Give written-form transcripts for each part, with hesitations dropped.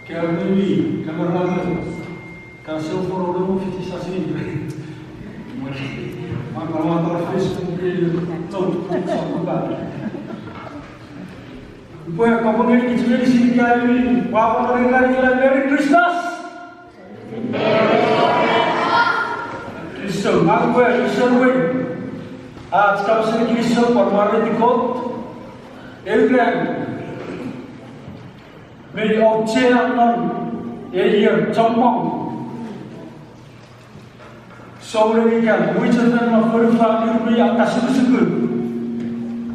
Kernewi, kameramen, kan zoveel rollen of iets als in. Maar wat er is, Punya kamu ni kita di sini kali, bapa mereka ni Merry Christmas. Kinisou, aku Kinisou ni. Sekarang sini Kinisou permainan di kot, Elgram. Meri objek non, year campang. Soalnya ni kan, wujud dan makhluk ni atas suku.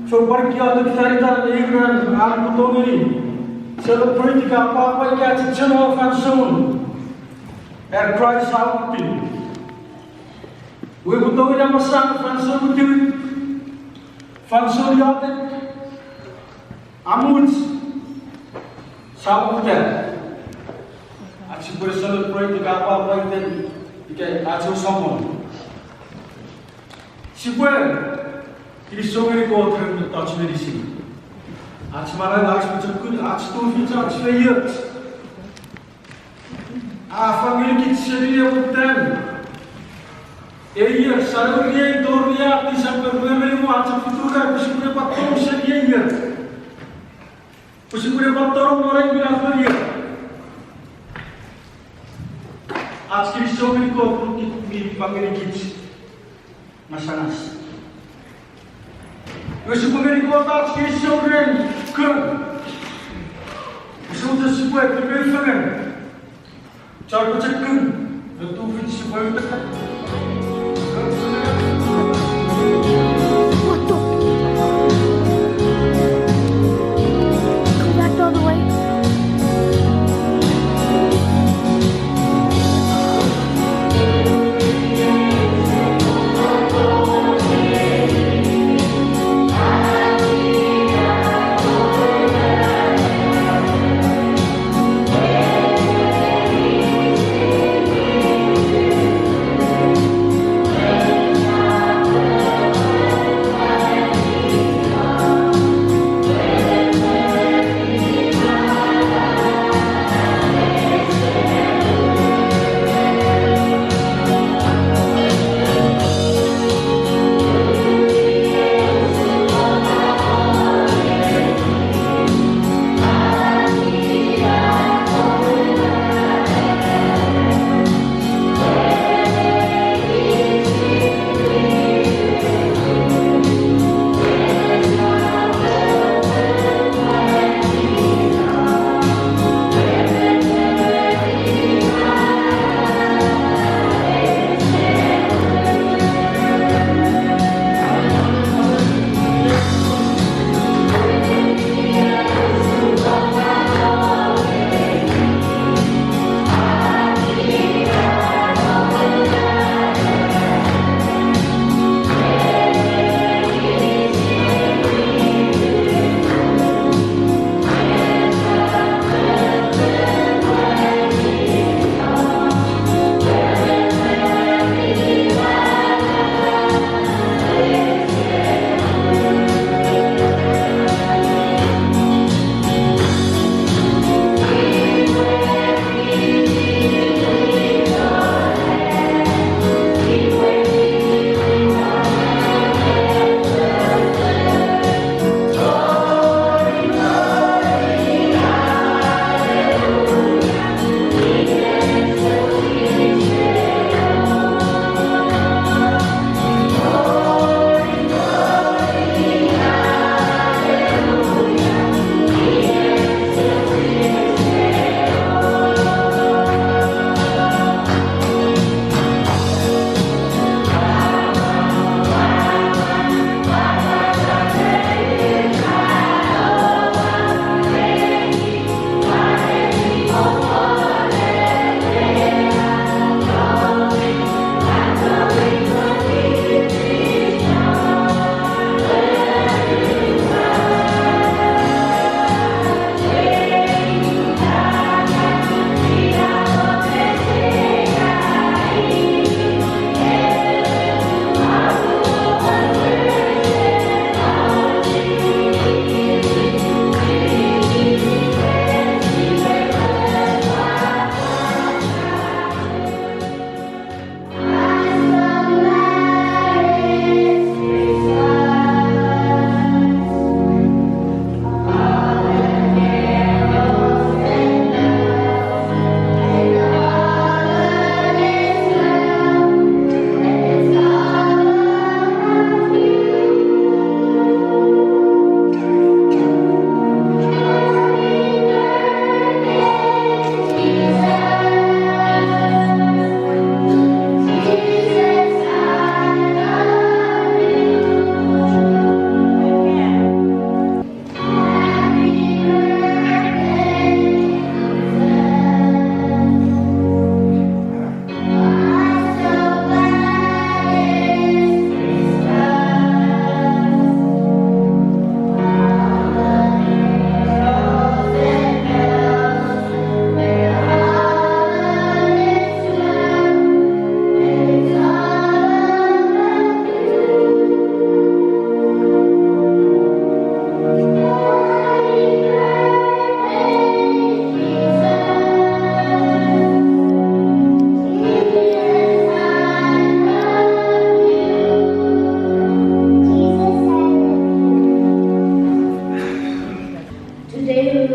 So pergi atau kita Elgram, aku tahu ni. Celebrate apa yang kita cakap fansun. Christ out ni. We betul yang masang fansun tu. Fansun yang amut. Sahabat kita, asyik bersama proyek apa yang kita asyik sama. Siapa Kinisou ni kau terus touch di sini. Asyik mana asyik bercakap, asyik tu kita asyik lihat. Family kita sendiri bukan. Iya, saluria doria di sampai bermelu asyik futura, bersama patron sendiri. Bersama patron orang bilang dia. आज Kinisou ni kau panggil kita masanas. Bersama ni kau आज Kinisou ni kan. Bersama sesuatu berbentuk. Cara bercakap, itu sesuatu dekat.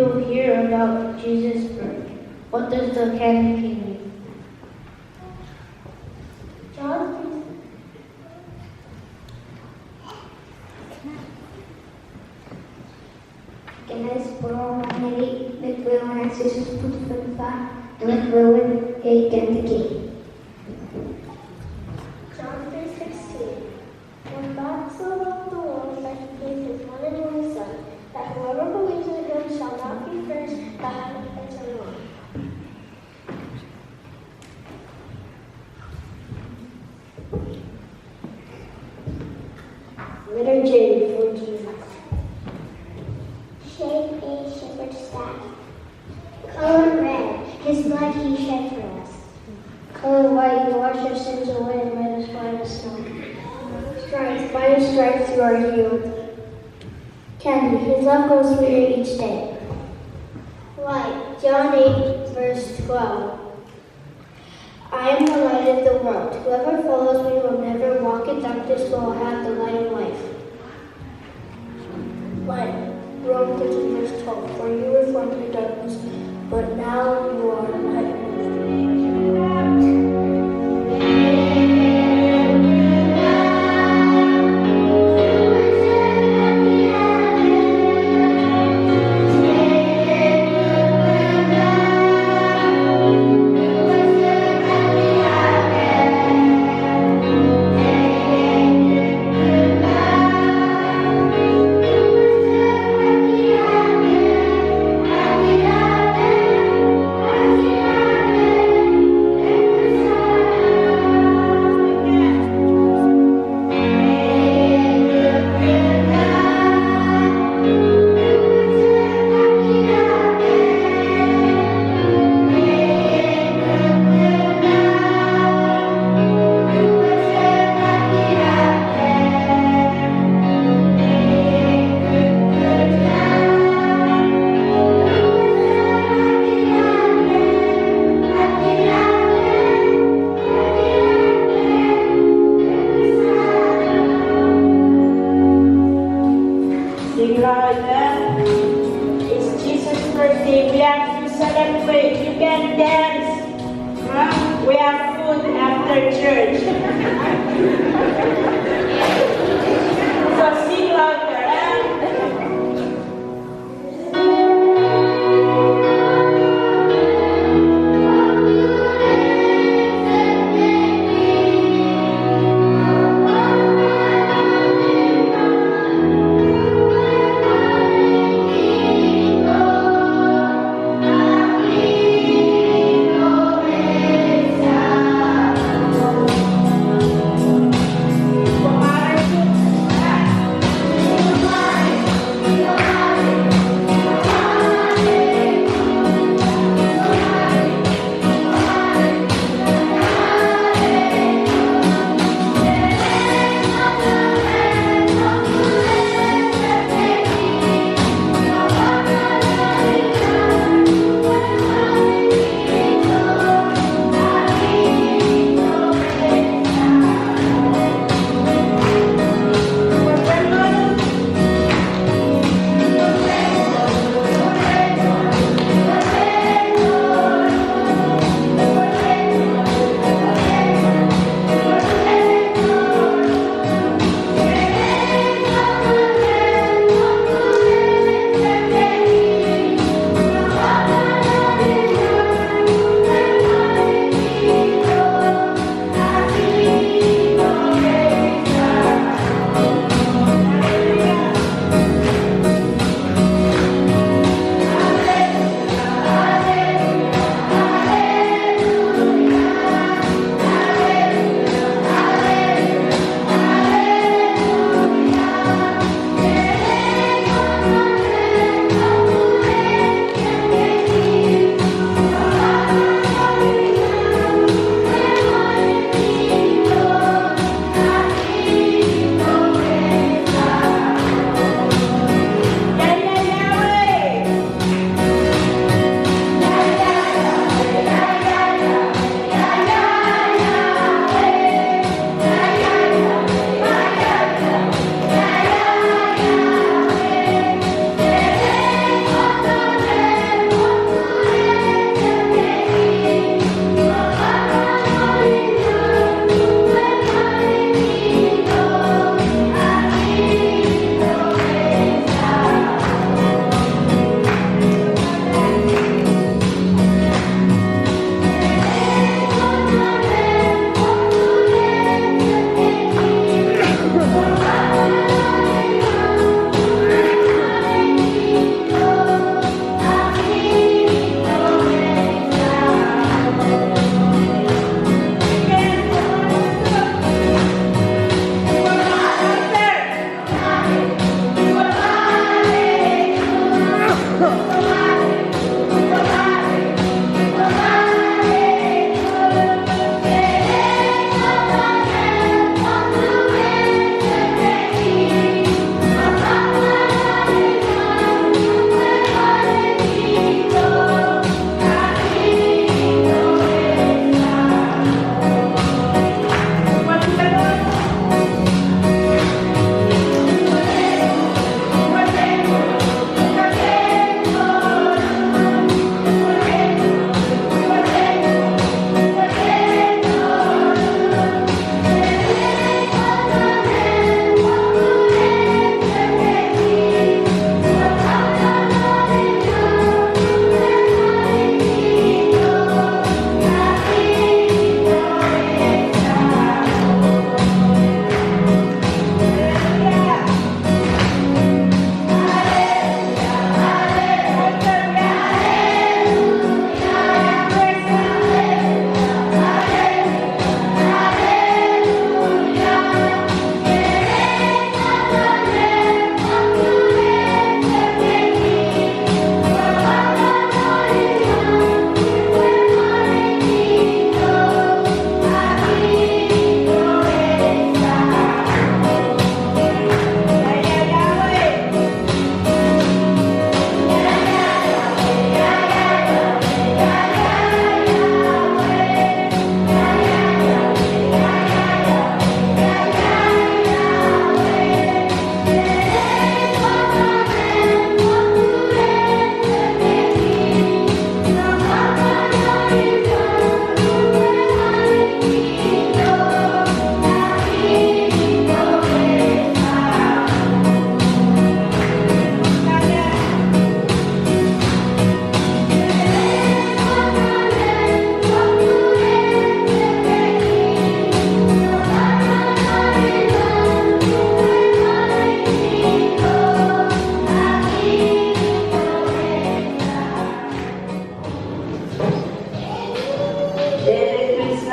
will hear about Jesus' birth. What does the candy cane mean? John, Kinisou Chapur nagkaroon si Jesus pa nagkaroon kay candy cane. John 3:16. When God so loved the world that he gave his one and only Son, that whoever believes in him shall not be cursed, but have eternal life. Letter J for Jesus. Shape a shepherd's staff. Color red, his blood he shed for us. Color white, he washed our sins away and made us white as snow. Stripes, by his stripes you are healed. Candy, his love grows sweeter each day. Light, John 8, verse 12. I am the light of the world. Whoever follows me will never walk in darkness, but will have the light of life. Light, Rome 13, verse 12. For you were formed in darkness, but now you are light. It's Jesus' birthday. We have to celebrate. You can dance. Huh? We have food after church. So sing louder. Huh?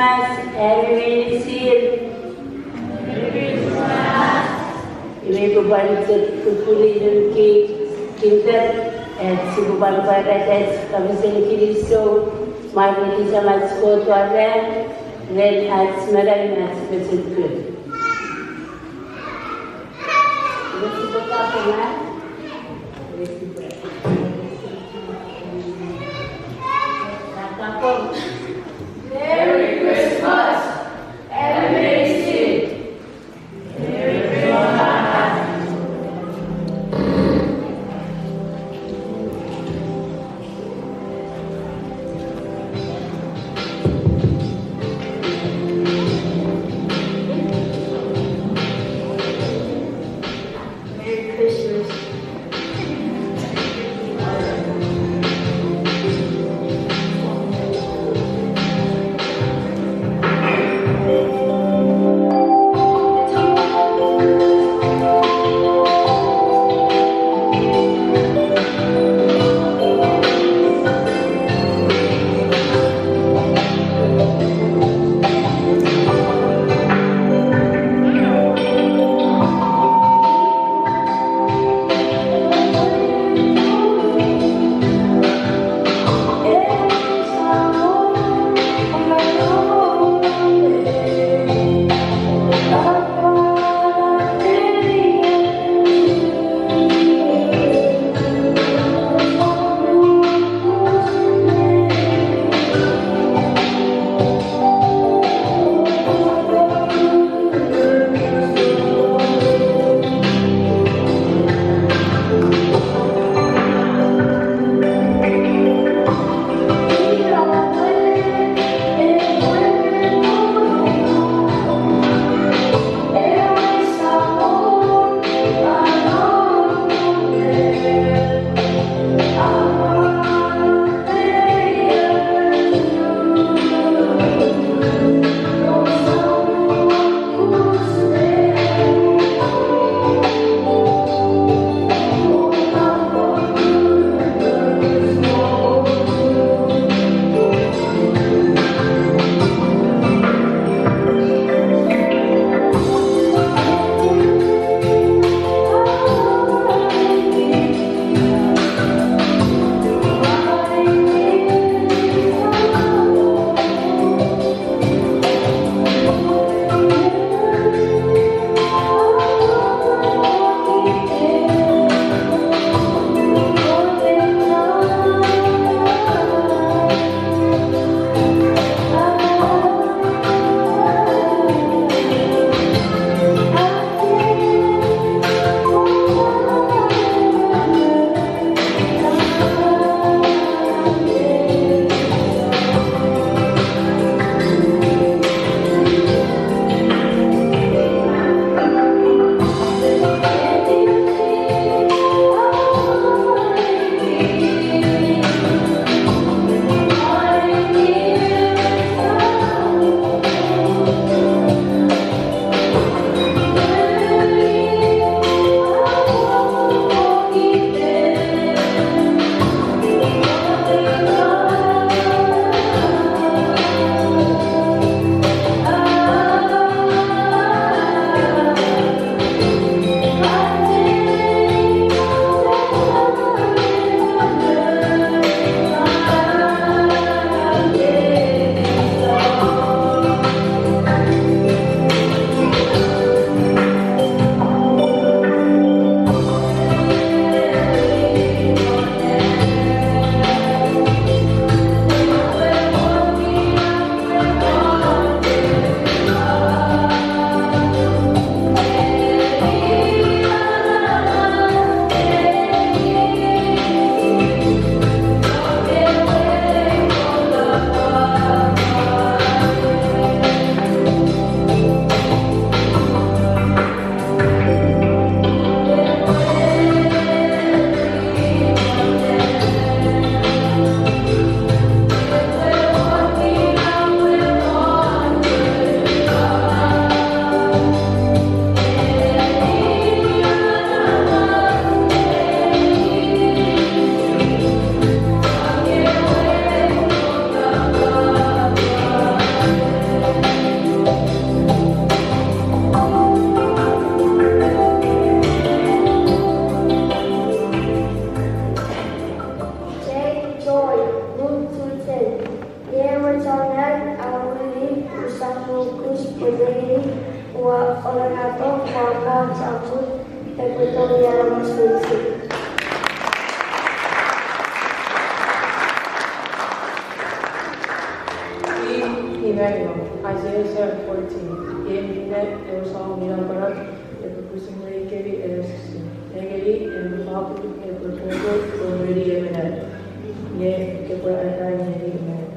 Christmas. Everybody see it. Ibu bangsa kukuli dan kita sibu bangsa ada kami sendiri Kinisou Chapur sama sekolah ada dan asmara yang sebesar. Merry Christmas and amazing. Merry Christmas. Merry Christmas. Chuukese Christmas ornato Kinisou Chapur Equatorial Masjid. Emmanuel, Isaiah 7:14. Yet there was all Mirabarak, the producing Reikeri, Negeri, and the Father, the proposal for Ready Eminent. Yet, the Bra Ready Eminent.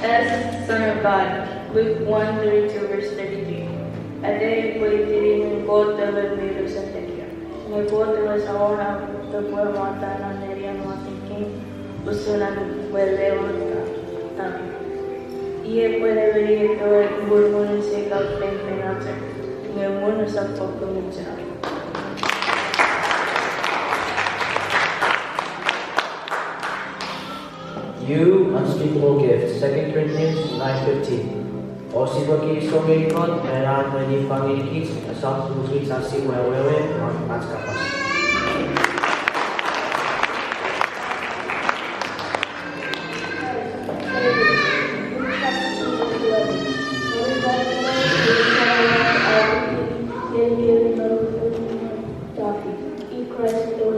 As Son of God, Luke 1:32, verse 33. A day puitirin bote vermelho santekia. May bote was our the poor Montana Nerian Mountain Usunan Welleota. Ie puede venir todo el murmullo se capten penacer. Me muero sa poco mucha. You unspeakable gift, 2 Corinthians 9:15. O si bagi songikon, meron mani pangikit, asal tulis asing wewe, mas kapas. Birthday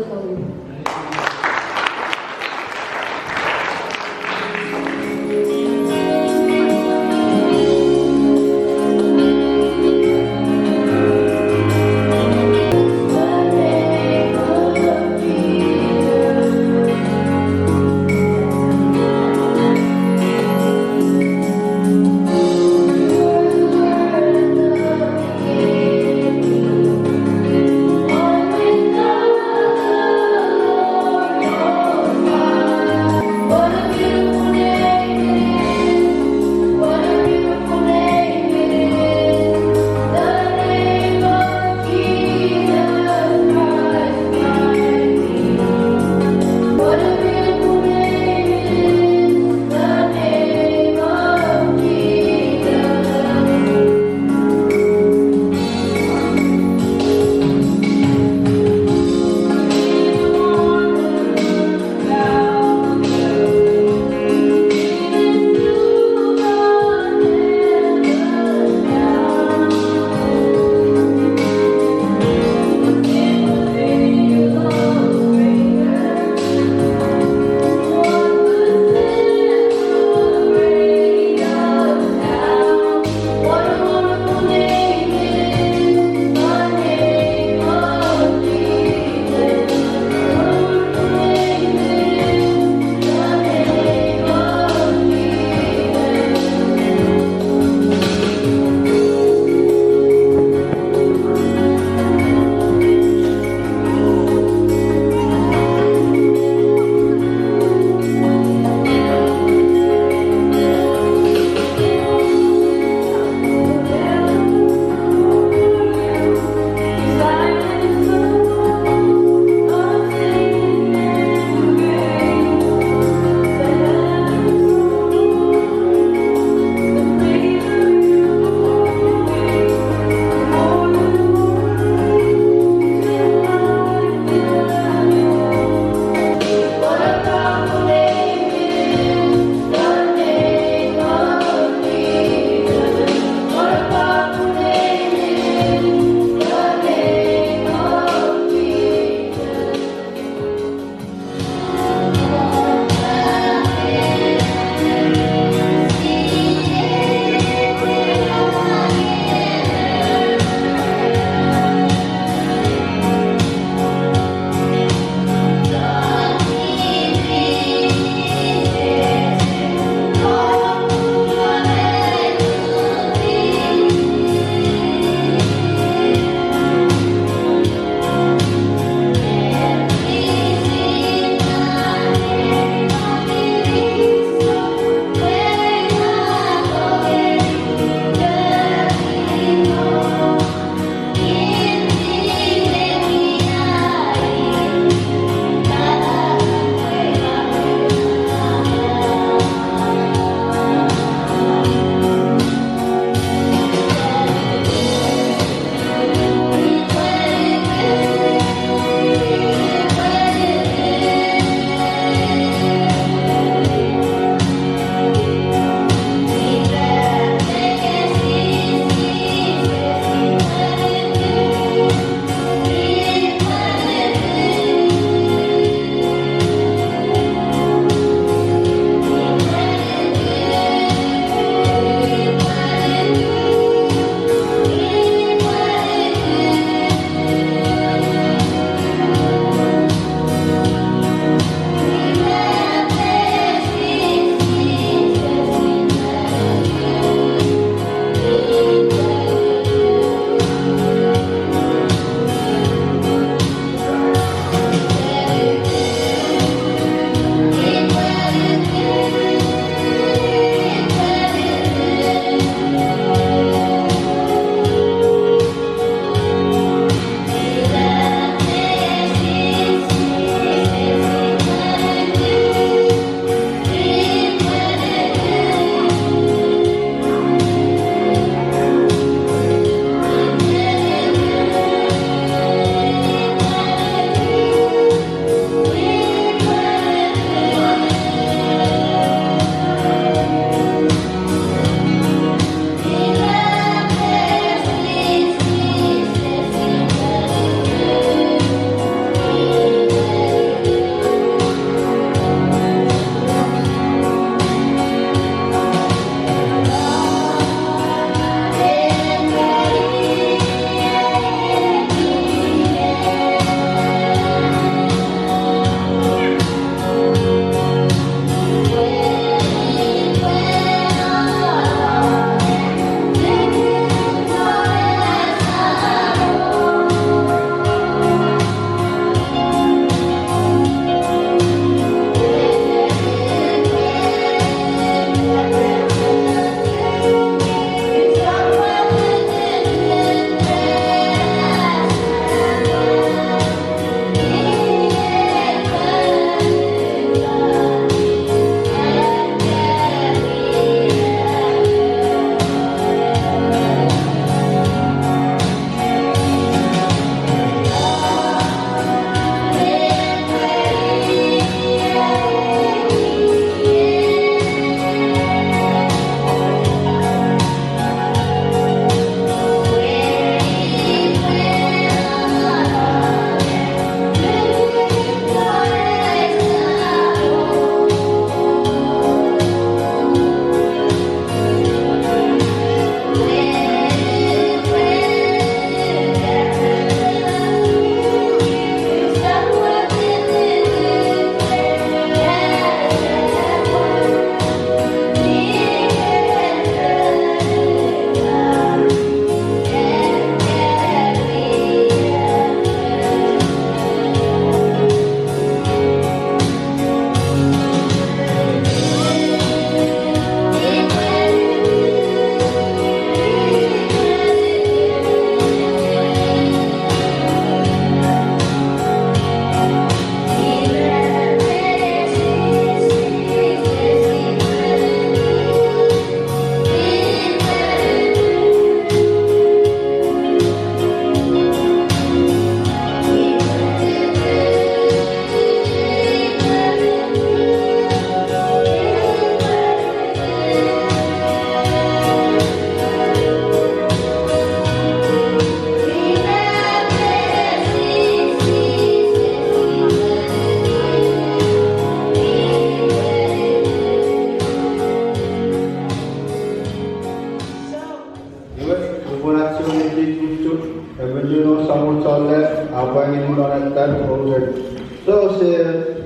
Makan Owen. So saya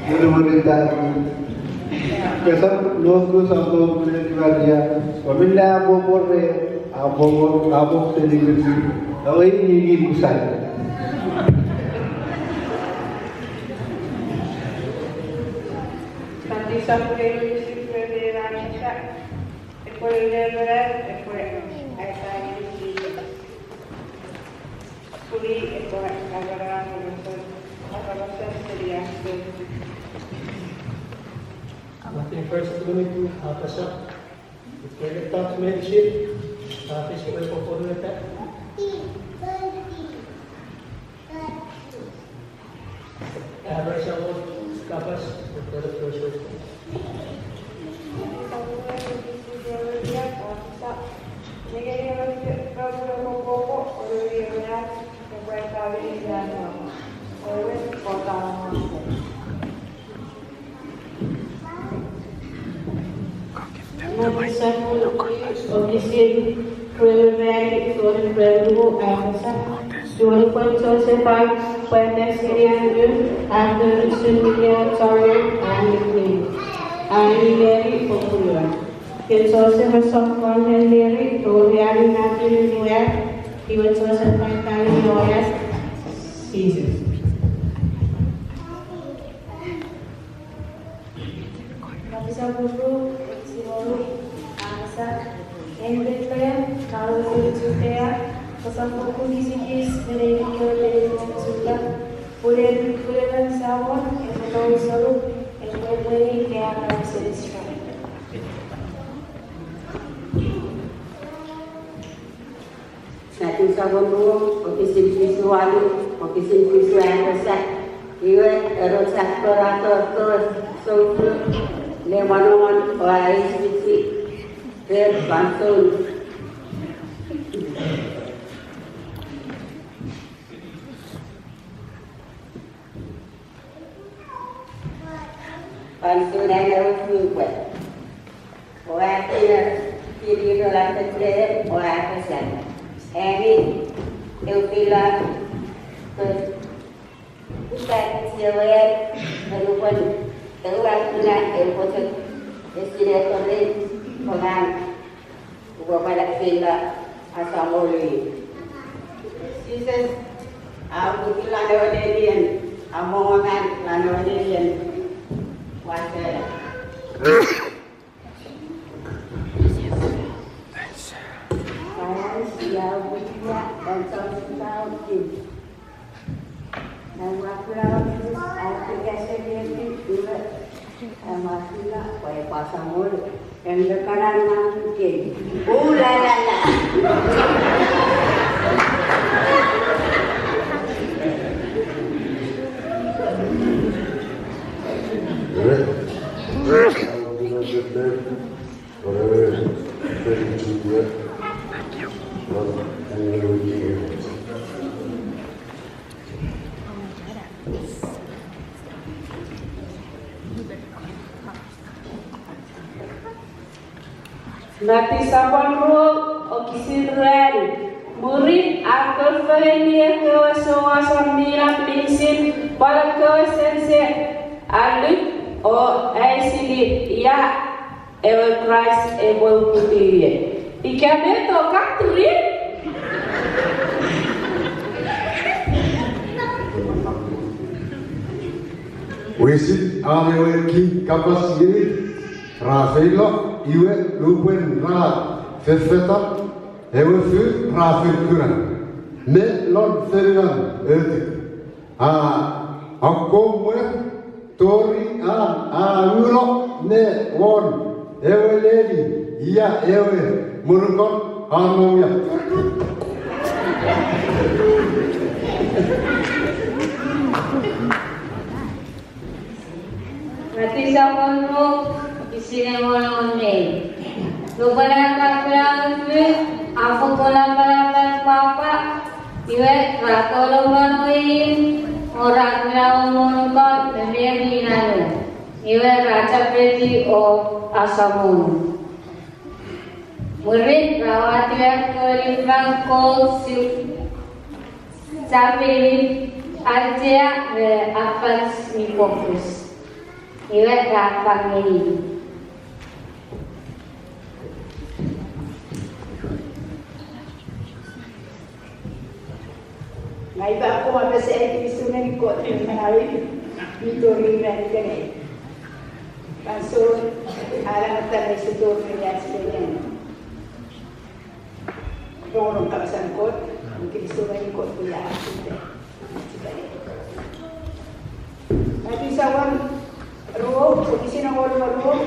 memerintah kesan logo satu bulan dia. Pemilihan abor sendiri. Kalau ini besar. Nanti sampai musik berderanya, ekor lebaran, ekor ayat ini, kuli ekor agaran urusan apa seria. Nothing first going to help us up. It's very tough leadership. Fish away for photo like that. Average our kapas for the first one. Very popular. He also has some content lyric told very naturally where he was also primarily known as Jesus. Bisa guru, psikolog, angsa, endetnya, kalau juga, pasal buku disikis, mereka dari juga, boleh sawon, yang selalu, yang boleh yang sediskan. Satu sabun dulu, okisin visualu, okisin visual besar, iwe erosak torator solu, lemanoman ICC Seattle Christmas. Pantun yang berubah, orang kiri dalam terjadi orang besar. Ini eufilah bukan siapa merupakan orang tua eufotek destinasi orang pada fila asamoli. Jesus, aku bilang lewatnya amongan lewatnya wajar. Dia punya dan tahu dan waktu aplikasi dia juga masih nak pakai pasang mulut yang sekarang mungkin ulala. Nanti saban ro okisiran murid akal fahimnya kewasan miram lingsin pada kewasense alut o ICC ya ever Christ ever putih. Ikabe to katri. Wisit amewe ki kapas ini Rafaelo iwe lupen ra fefeta ewe fu rafil kuran ne lon ferian akomwe tori ulo ne won ewe lady iya ewe murukon anomya Nanti saban ro isine monone. Lupa nak bilang aku pulang papa iwe ratolo manoin orang bilang monokon memang nalo iwe raja preti o asamun murid rawat yang kelipang kol si capili Aja apas ni fokus. Iwet rapang ini. Ngai ba ako mabasa ay kisungan ko ng manawi dito rin na ganyan. Kaso alam at tayo sa doon niya sa ganyan. Kung kapasan ko, ang kisungan ko pula ako. Nanti sawan roh, kisi na roh.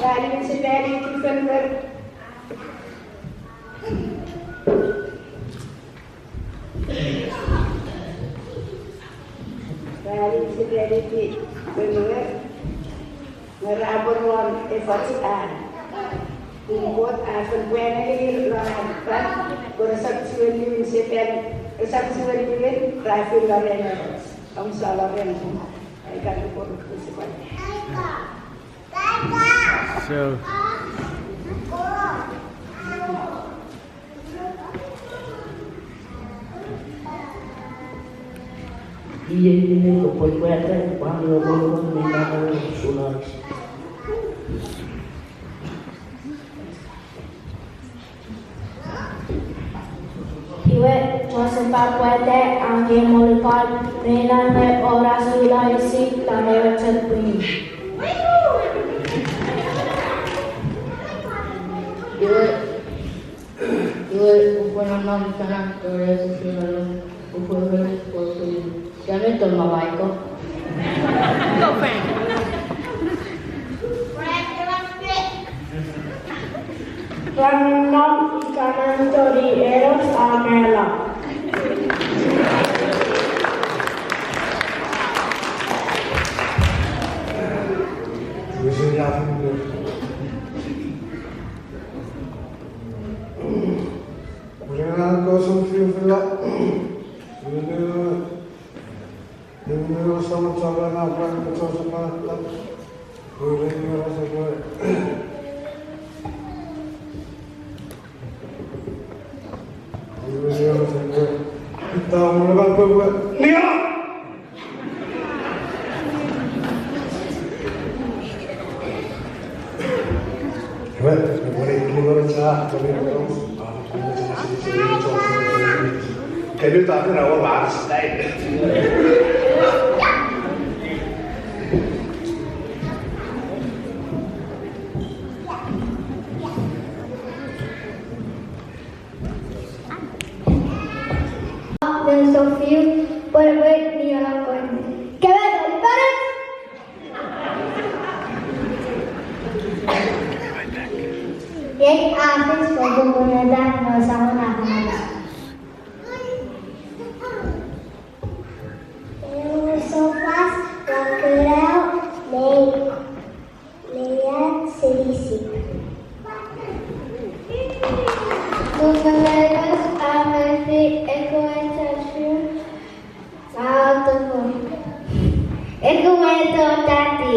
Galing si Daddy December. Galing si Daddy December. Merabor ron efasian. Buat sebenarnya lakukan bersaksian di Seattle bersaksian di traffic larangan. Kamu salah yang akan diperlukan. So. Iya ini kepoikan panggil orang memang sunnah. Iwe sempat puete angge molipat nena me ora sula isi tame wecet bunyi. Iwe bukan nama tanah Korea Selatan. Bukan sesuatu. Jangan itu mawaiko. Ranam ikanan tori eros amela. Jangan kau sumfil filak. Ini sama-sama apa yang kau semangat. Boleh merasa boleh. Kita mulakan berbuat lihat. Baik, boleh keluar cah, boleh terus. Kalau tak ada orang baris lain. Dan Sofia berbuat dia lakukan. Kevin, baris. Yang habis pembunuhan dan sama nama. So fast, lakukan lihat sedikit. Compañeros, M3E Ecuador tadi.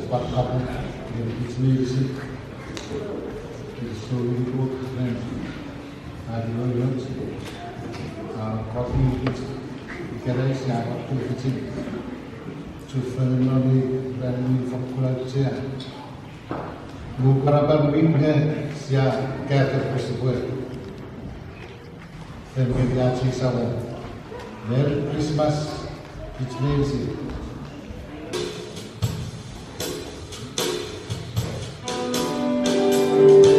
cepat kamu yang sendiri sih Kinisou Chapur dan ada yang kopi kira siapa tu kecil Chufenoli dan fakultasnya beberapa minggu siapa kata tersebut dan mediasi sama Merry Christmas which means Amen.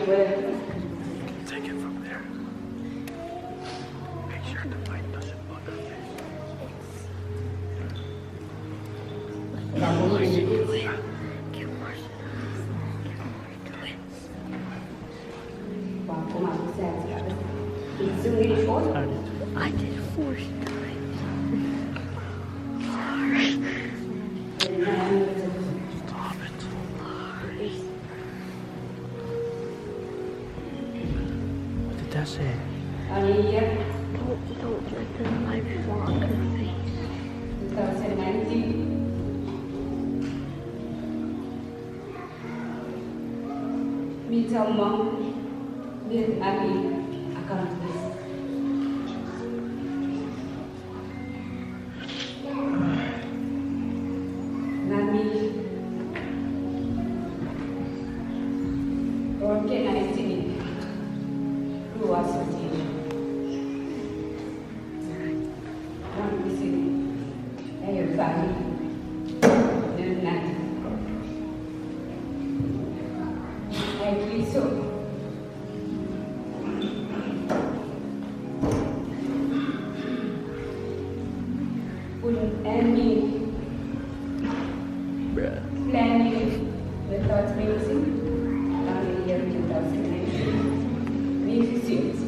Take it from there. Make sure the light doesn't bug her face. I did 4 times. Sorry. Stop it. What did that say? Don't let the light block her face. 2019. Minta mom dia lagi akan terus. Nami orang kena di sini luas sini. Orang di sini ayo bagi dengan Kinisou. Pun Andy planning the thought music down in the year 2019. Musicians.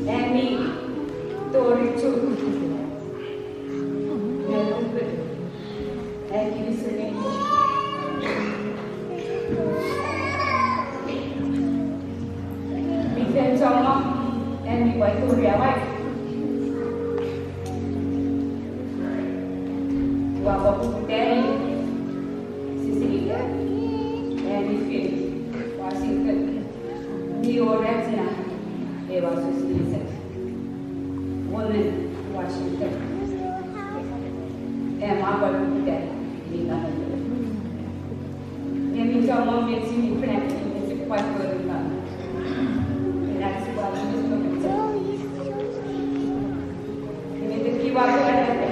Andy Tori Chuukese em bị quấy tôi réo vậy và một cái Sicilia and the field Washington New Orleans they were associated women Washington em mà có được cái gì đó em bị cho mong việc gì mình phải sự quan tâm đến nó that's what I'm just looking at. Ini tu kiwa tu ada.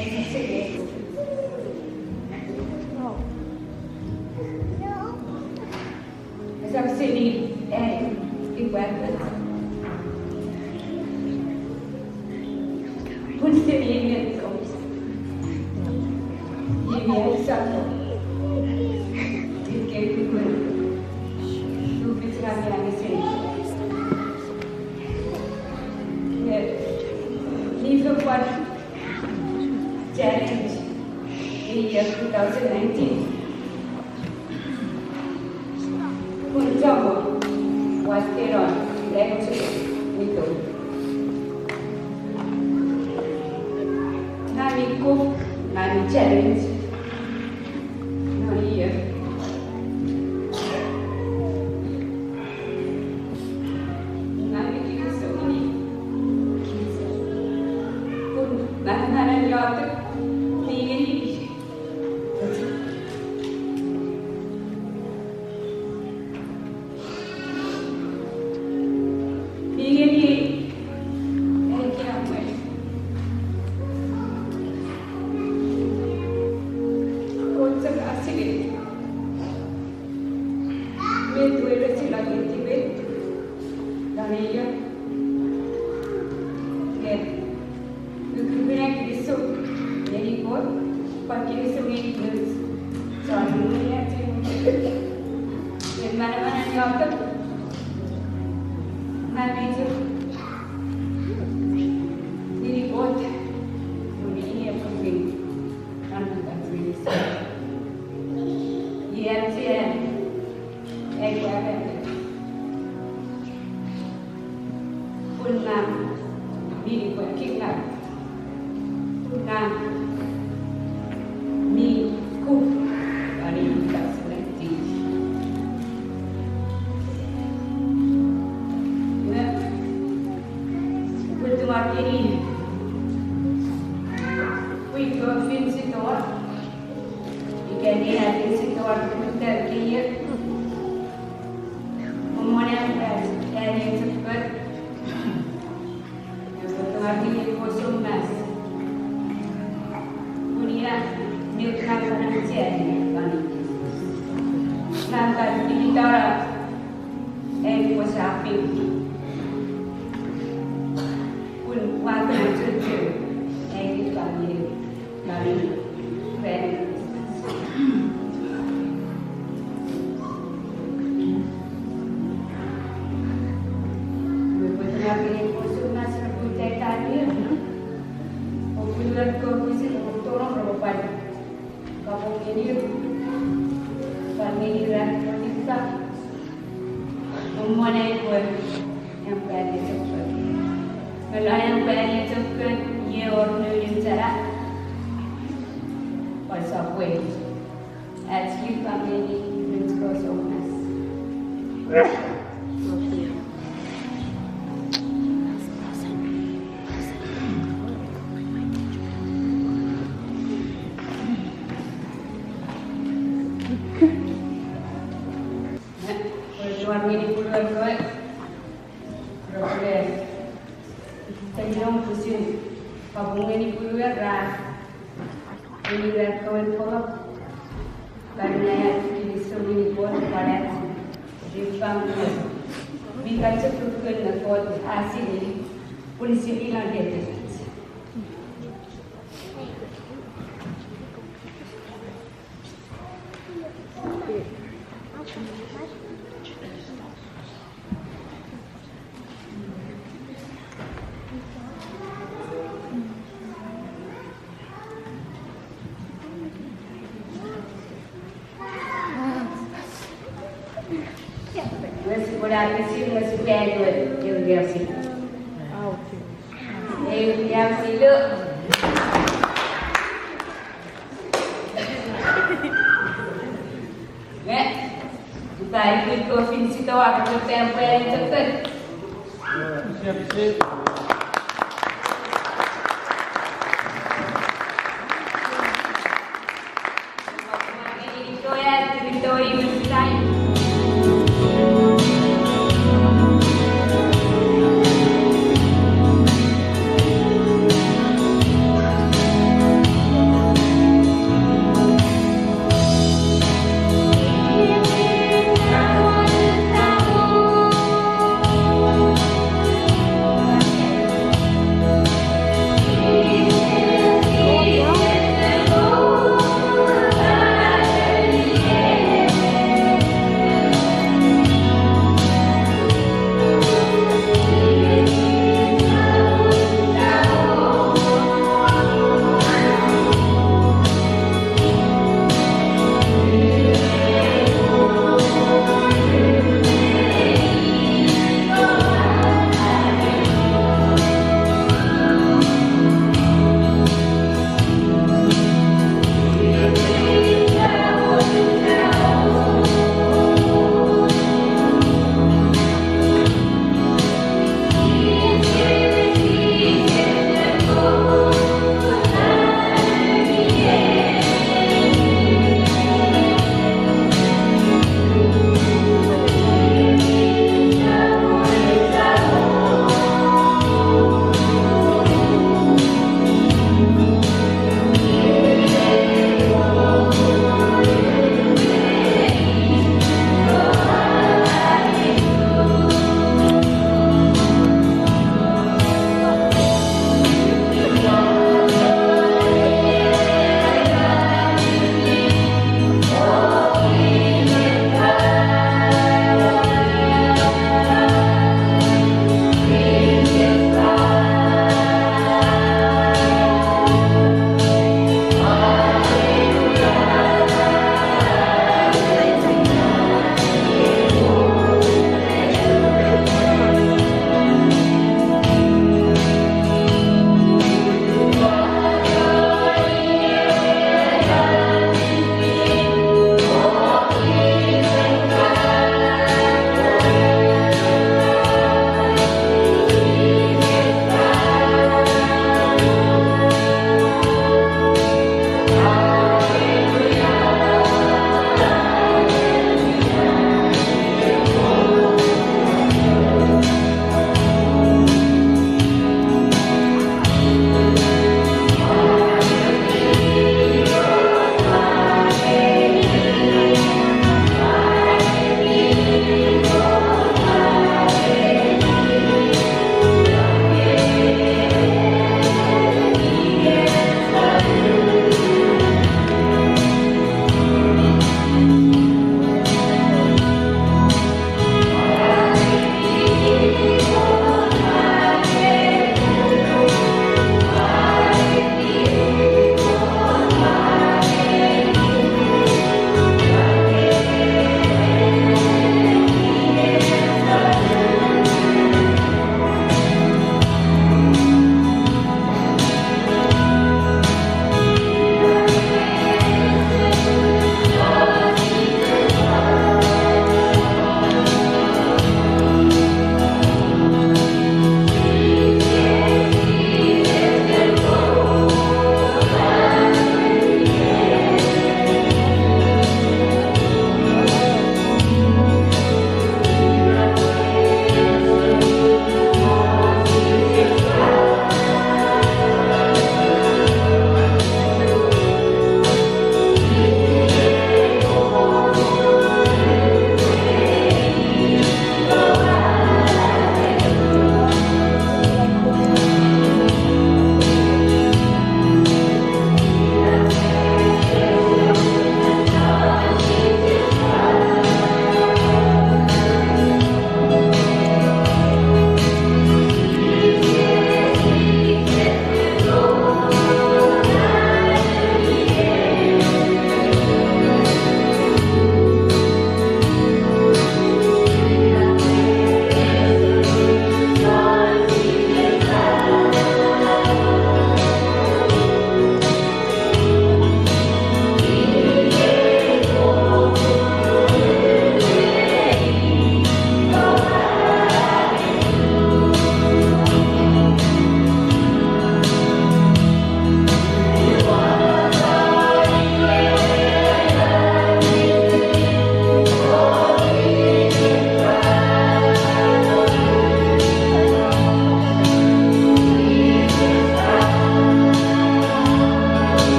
Ini sini. Macam sini, kiwa tu. Pun sini ni tu. Ini yang satu. Ini kiwa. Kami lagi sini. Ini buat challenge in year 2019. Pun coba was on lecture itu. Nami cook, nami challenge. Nami year. Bahan-bahan yang tu tinggi. Tinggi. क्या हुआ? कौन सा काशी गई? मैं तो ये चिल्ला गई थी बे. दानिया. Kinisou, jadi pun pakai Kinisou ini terus soalnya dan mana-mana yang tu nanti tu jadi pun ini yang penting anak Kinisou ICC pun nam ini pun kita Nam Mi Ku Ani tak seperti Pertemuan ini Kui konfin situat Ikan dia ada situat Bentar kaya Memohon yang cepat Yang pertemuan ini kosong nas Dunia, dia kenal dengan samping pun waktu cucu yang dipanggil dari Merry Christmas. Beberapa kali musuh masuk percayaan dia, popular komisi tolong berubah. Kampung ini, family wanita, memonai pun yang berani cepat. Kalau yang berani cepat, ia orang yang cara pasal way. Actually, family brings closeness. Suami ini puluhan kuat, berapa? Tentang pusing, kampung ini puluhan ras, ini ras kawan kolak, karena Kinisou ini buat padat, rifam, bikan ceputkan nakot asing ini, polisi bilang dia. Masih berada sih, masih berdua, yang dia sih. Yang sih lu. Nek, kita ikut provinsi tahu apa tempat yang cepat. Siap.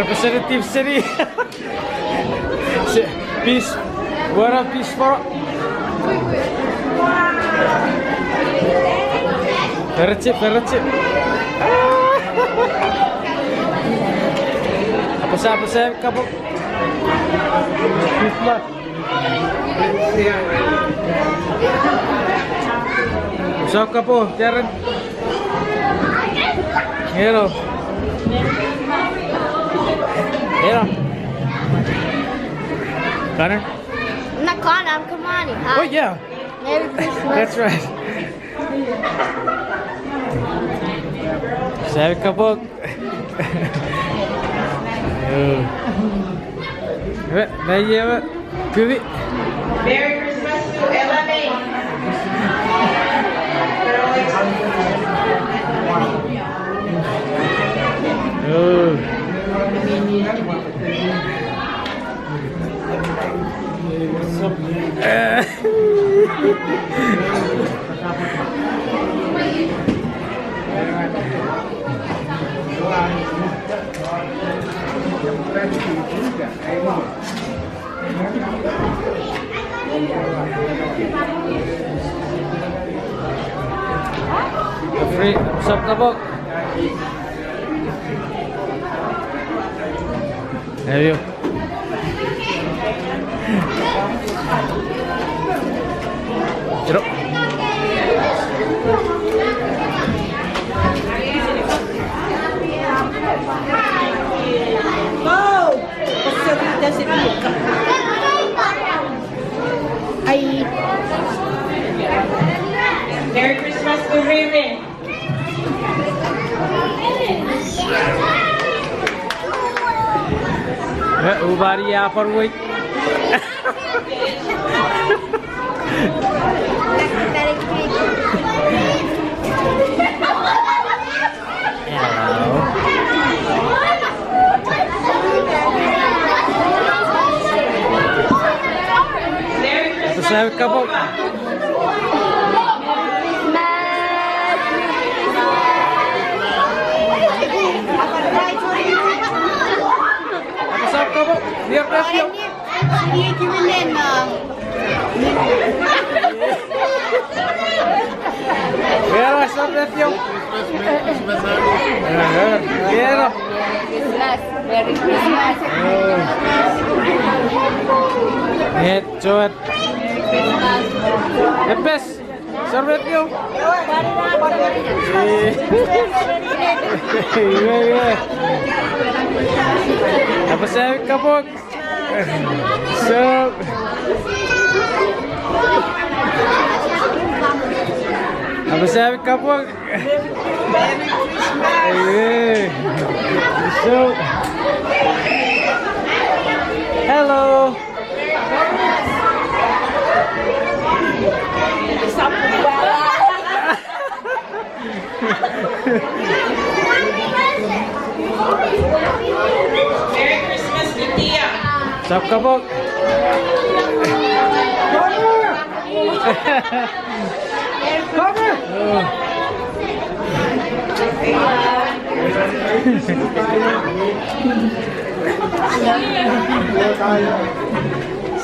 Representative City. Peace. What up, peace for? Ferret chip. Apa saya kapok? Christmas. Usap kapo, Karen. Hello. Connor? I'm not Connor, I'm Kamani. Hi. Oh yeah. Merry Christmas. That's right. Sabi kapok. Naiya Kubi. Merry Christmas to LMA. Free, usap kapok. Ayo. Jeruk. Wow! Pasalita si Pika. Ay. Merry Christmas to Raven. Ubari yapar wait. Saya kapok. Apa sab kapok? Biar presyo. Biar sab presyo. Biar. Merry Christmas. Cuat. Epes. Sorbet yo. Apa saya kapok? Apa saya kapok? Hello. Merry Christmas to Tia. Sap kapok.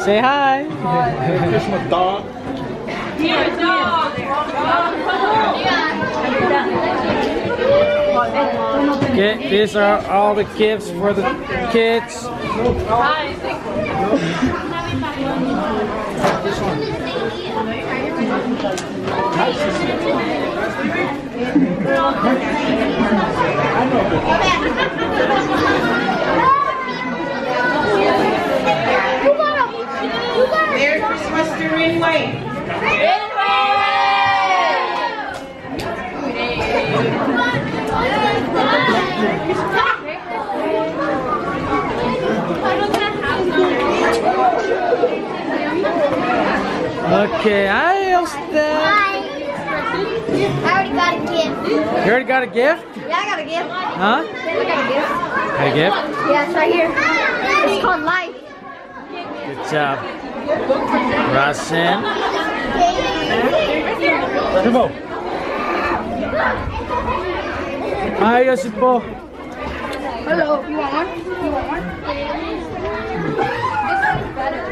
Say hi. Christmas dog. Okay, these are all the gifts for the kids. Merry Christmas to Rinway. Okay, hi, Elstad. Hi. I already got a gift. You already got a gift? Yeah, I got a gift. Huh? I got a gift. Got a gift? Yeah, it's right here. It's called Life. Good job. Rasen. Come on. Hi, Yosipo. Hello, you want one? You want one? This one's better.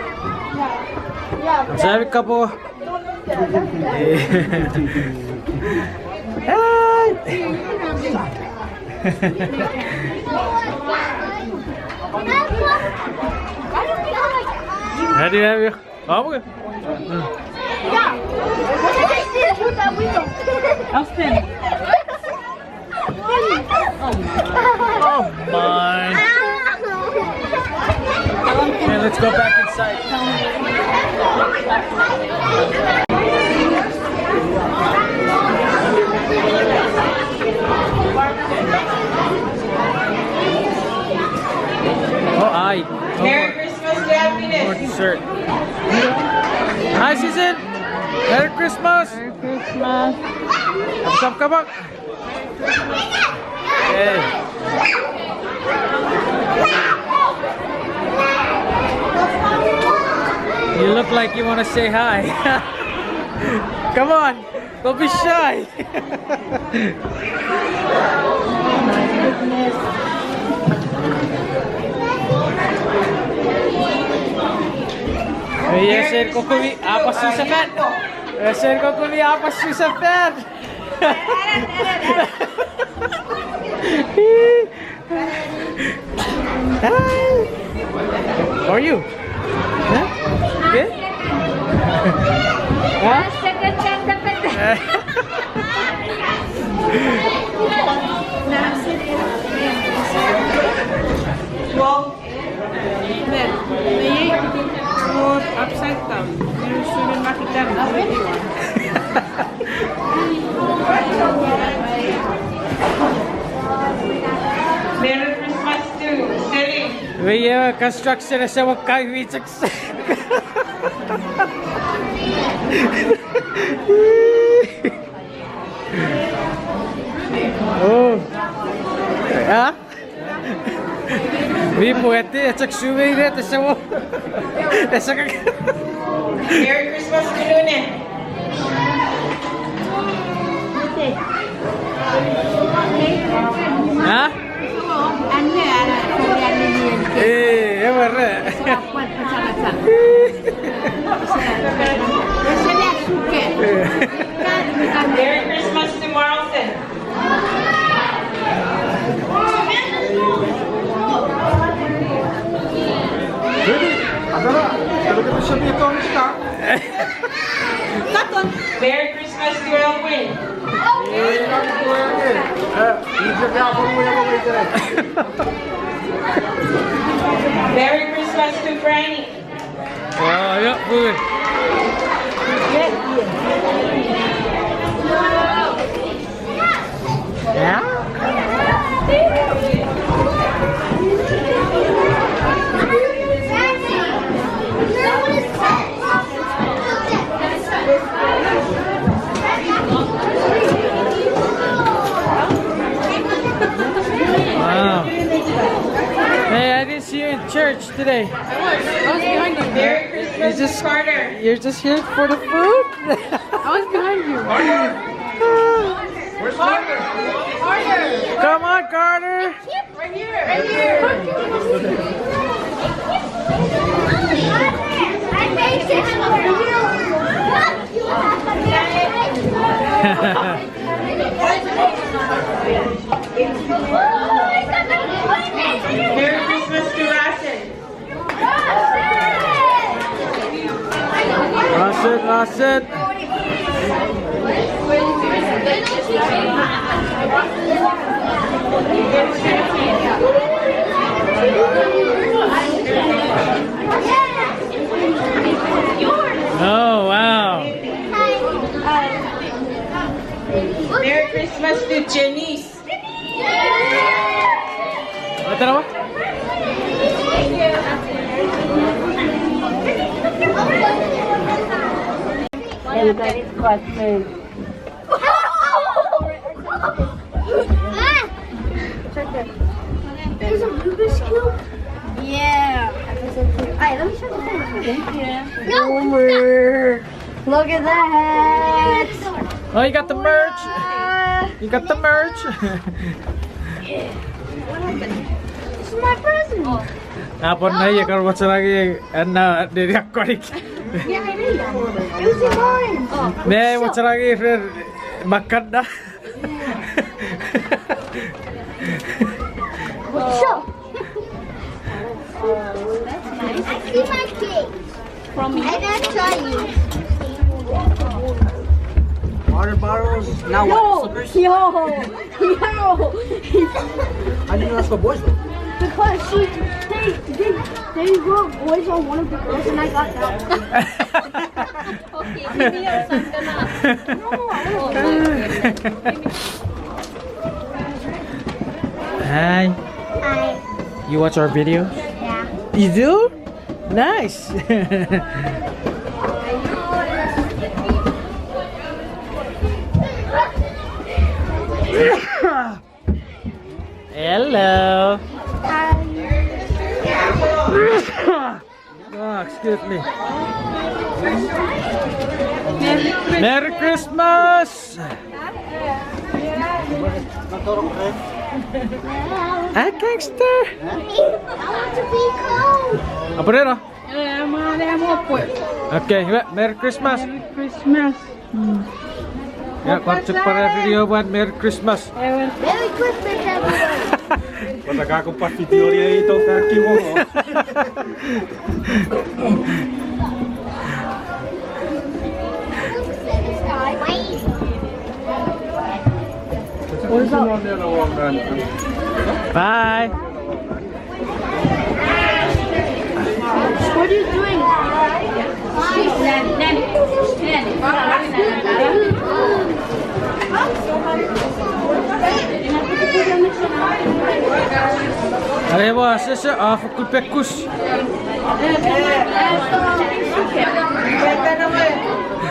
Yeah. Sabi ka po. Ready, have you? Oh, okay. Yeah. Austin. Oh my. Okay, let's go back inside. Oh, aye. Merry Christmas to happiness. More dessert. Hi, Susan. Merry Christmas. Merry Christmas. What's up, kabak? Hey. You look like you want to say hi. Come on, don't be shy. Yes, sir, kukuli apa susah Yes, sir, kukuli apa susah Hi. How are you? Huh? Good? Huh? Upside down. You shouldn't knock it down. Merry Christmas to Celine. We have construction as a wakai wichaks. Oh. Huh? We puwede at suwi rin at sa mo. Merry Christmas to Lune. Ha? Eh, ya bener. Merry Christmas to Marlton. Merry Christmas to Elwin. Merry Christmas to Franny. Oh, ya, good. Yeah? Wow. Hey, I didn't see you in church today. I was behind you. Merry Christmas to Carter. You're just here for the food? I was behind you. Where's Carter? Carter. Come on, Carter. Right here. Right here. Merry Christmas to Rasen. Rasen. Oh, wow. Merry Christmas to Janice. Ito na ba? Everybody's Christmas. There's a Rubik's Cube? Yeah. Alright, let me show the thing. Thank you. Boomer. Look at that. Oh, you got the merch. You got the merch. What happened? my present. Apa na iya kalau macam lagi anak dari aku ni. Yeah, I did. It was mine. Nih macam lagi makan dah. So. I see my cake. From me. I gotta try you. Water bottles. Now what? Slippers? Yo. I didn't ask for boys though. Because they wrote boys on one of the girls and I got that one. Okay, give me your son. Hi. Hi. You watch our videos? Yeah. You do? Nice. Hello. Hi. Oh, excuse me. Merry Christmas. Hi, gangster. I want to be cold. Apa dia? Okay, Merry Christmas. Merry Christmas. Ya, konsep para video buat Merry Christmas. Merry Christmas, everyone. Pada aku pas video dia itu kaki mo. Bye. What are you doing? Allez voir, c'est ça, faut couper couche.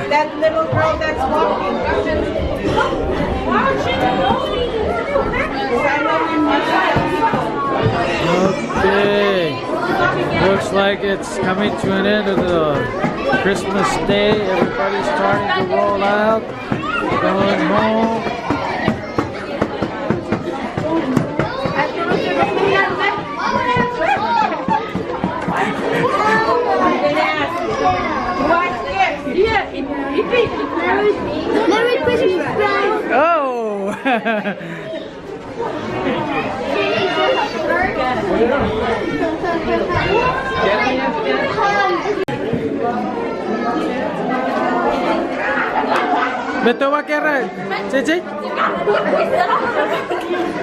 That little girl that's walking. Okay. Looks like it's coming to an end of the Christmas day. Everybody's starting to roll out, going home. Merry Christmas, guys. Oh! Betul what Karen? Cici?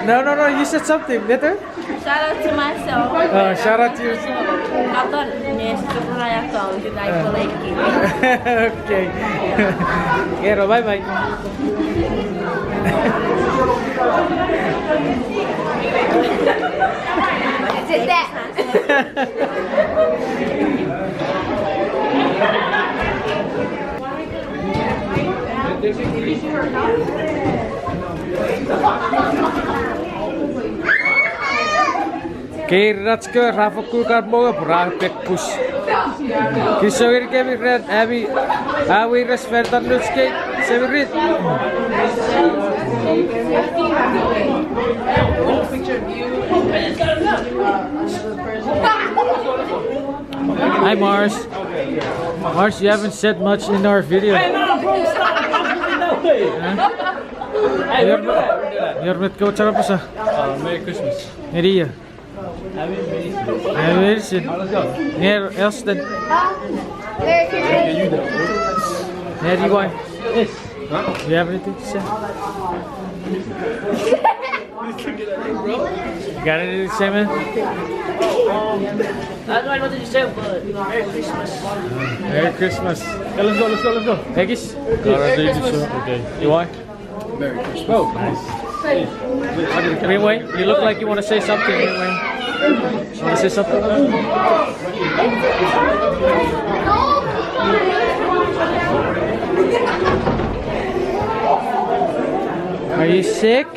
No, you said something. Betul? Shout out to myself. Oh, shout out to you. I thought neste proyecto de la colegio. Okay. Kero, bye. Did that. Kirratskö rafakulkat moga brahpekkus. Kisogir kevi red abi awiras vertan nutske sevirit. Hi Mars. Mars, you haven't said much in our video. Yormet kau cara apa sah? Merry Christmas. Neriya. Merry Christmas. Ner Elston. Merry Christmas. Neri boy. Yes. Do you have anything to say? Got anything to say, man? I don't know what to say, but Merry Christmas. Merry Christmas. Yeah, let's go. Eggies? Merry Christmas. Okay. You want? Merry Christmas. Oh, nice. Wait, you look like you want to say something. Wait. You want to say something? Are you sick?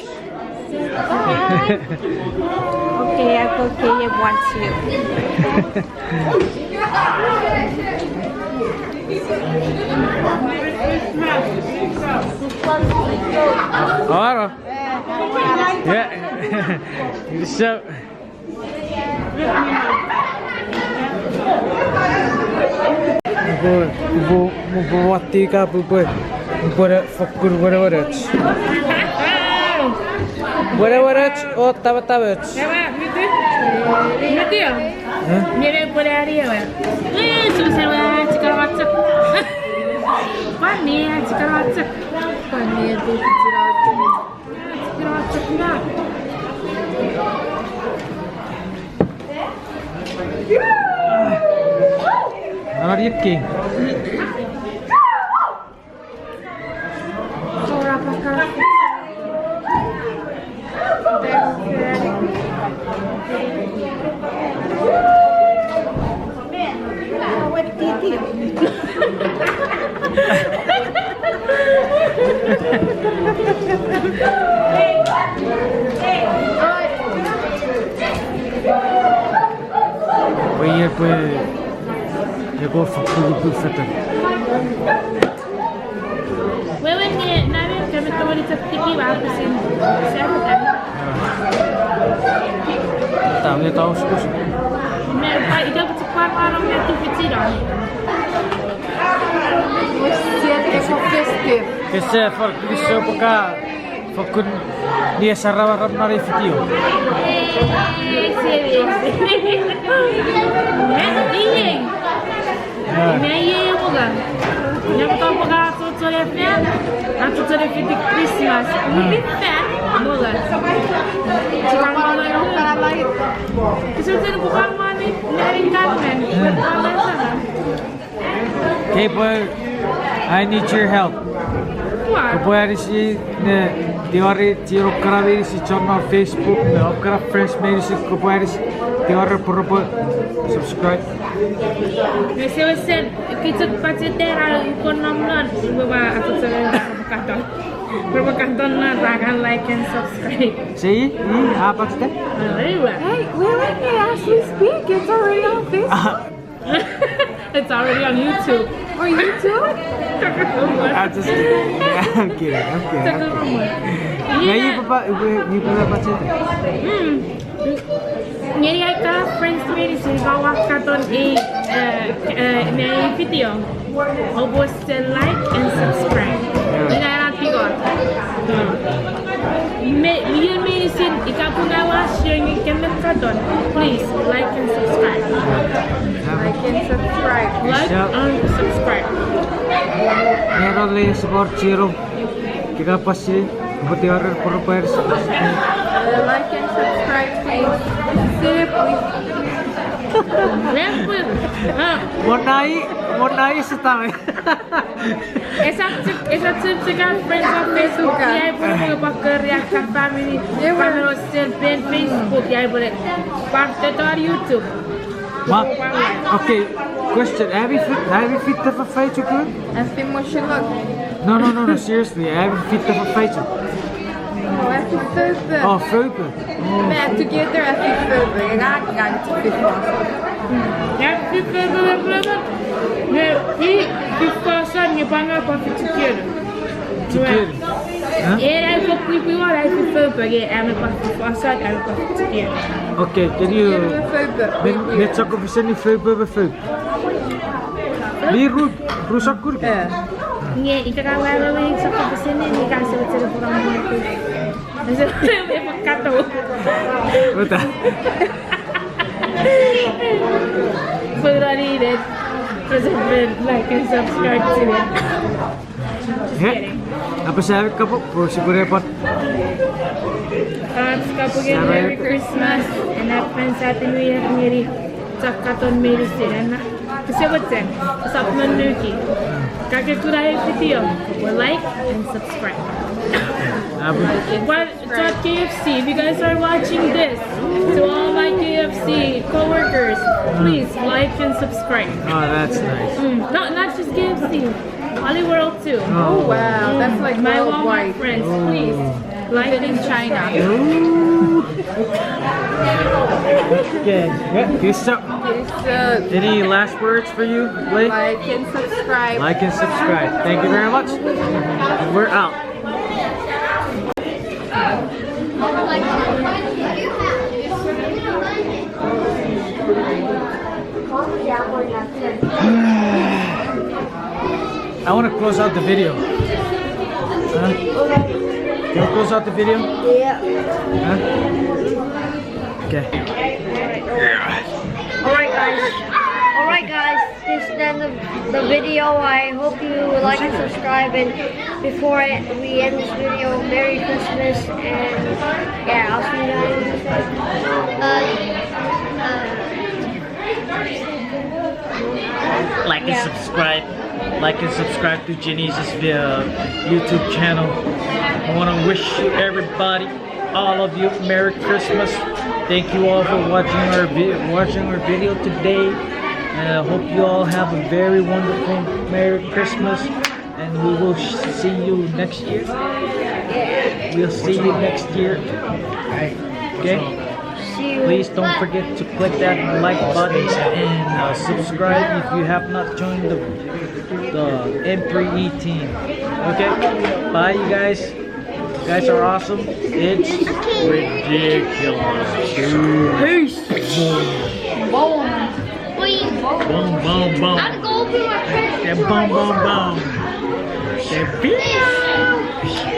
Okay, I'm okay if wants you. Alright. Yeah. You show. Buati ka pupu. Bora fokur bora. Bora oh tabat. Gitu ya? Mirip pada hari ya, Pak. Susah cikal macet. Pani cikal macet. Pani itu cikal macet enggak? Are you king? Orang pakar. Oye, pues llegó Facundo Feta. Wewe ni nani kami tahu di tiki apa sih? Siapa kan? Tahu suka. Mereka itu cepat orang yang kecil dah. Che se far questo poca Facun dia sarava nari video. Iya bukan. Yang tahu bukan tutorialnya, tutorial video Christmas. Ini fan, bukan. Jangan malu yang bukan lain. Kesulitan bukan mana, dari kangen, bukan sana. Okay, boy, I need your help. Poi si ne diori tiro karavi si channel Facebook ne opkara friends made si poi si diori purpo subscribe. Sen kita pasti terang ikon namnan bawa aku sering berapa kanton rakan like and subscribe. See? Apa sih? Hey, we're right here as we speak. It's already on Facebook. It's already on YouTube. Or YouTube? I'm just kidding. I'm kidding. Yeah, you baca itu. Jadi kalau friends ni di bawah kanton ini video, obos like and subscribe. Ini nanti kor. Lihat medicine ikan pengawas yang ikan kanton. Please like and subscribe. Like and subscribe. Like and subscribe. Meron lang support zero. Kita pasti buat orang perlu like and subscribe, please. Mau naik setahun. Esa ciptakan friends on Facebook. Ya boleh pakai reaction family. Kalau sel Facebook ya boleh. Partai dari YouTube. Okay, question. Have you fit for Facebook? Happy moshilog. No, seriously. Have you fit for Facebook? Oh, happy Facebook. Oh, Facebook. Man, together happy Facebook. Jag har inte Facebook. Happy Facebook. Vi försan ni bangar på together. Together. Era eu vou pior aí pro Facebook é me passar é para together. Okay, can you met sa ko ni Facebook. Ni rusak kur. Nie, ika kawala we sa ko ni kasi sa program ko. Nasa may pagkato. Uta. Pagdali det. Present like and subscribe to it. Apa sabi ka po? Siguro pa. Merry Christmas and Happy New Year ngiri cakaton medicine na. Kasi what's Sapman nuki. Kakek turai video. Like and subscribe. But to KFC, if you guys are watching this, to all my KFC co-workers, please like and subscribe. Oh, that's nice. Not just KFC, Hollywood too. Oh wow, that's like my Walmart friends. Please like in China. Okay. Any last words for you, Blake? Like and subscribe. Like and subscribe. Thank you very much. And we're out. I want to close out the video. Huh? You want to close out the video? Yeah. Huh? Okay. Alright guys, this is the end of the video. I hope you like and subscribe, and before we end this video, Merry Christmas, and yeah, I'll see you guys. Like and subscribe. Like and subscribe to Kinisou's YouTube channel. I want to wish everybody, all of you, Merry Christmas. Thank you all for watching our video today. And I hope you all have a very wonderful Merry Christmas. And we will see you next year. We'll see you next year. Okay? Please don't forget to click that like button and subscribe if you have not joined the M3E team. Okay? Bye, you guys. You guys are awesome. It's ridiculous. Peace. Boom. Boom, boom, boom. I'd go through my credit Boom, boom, boom.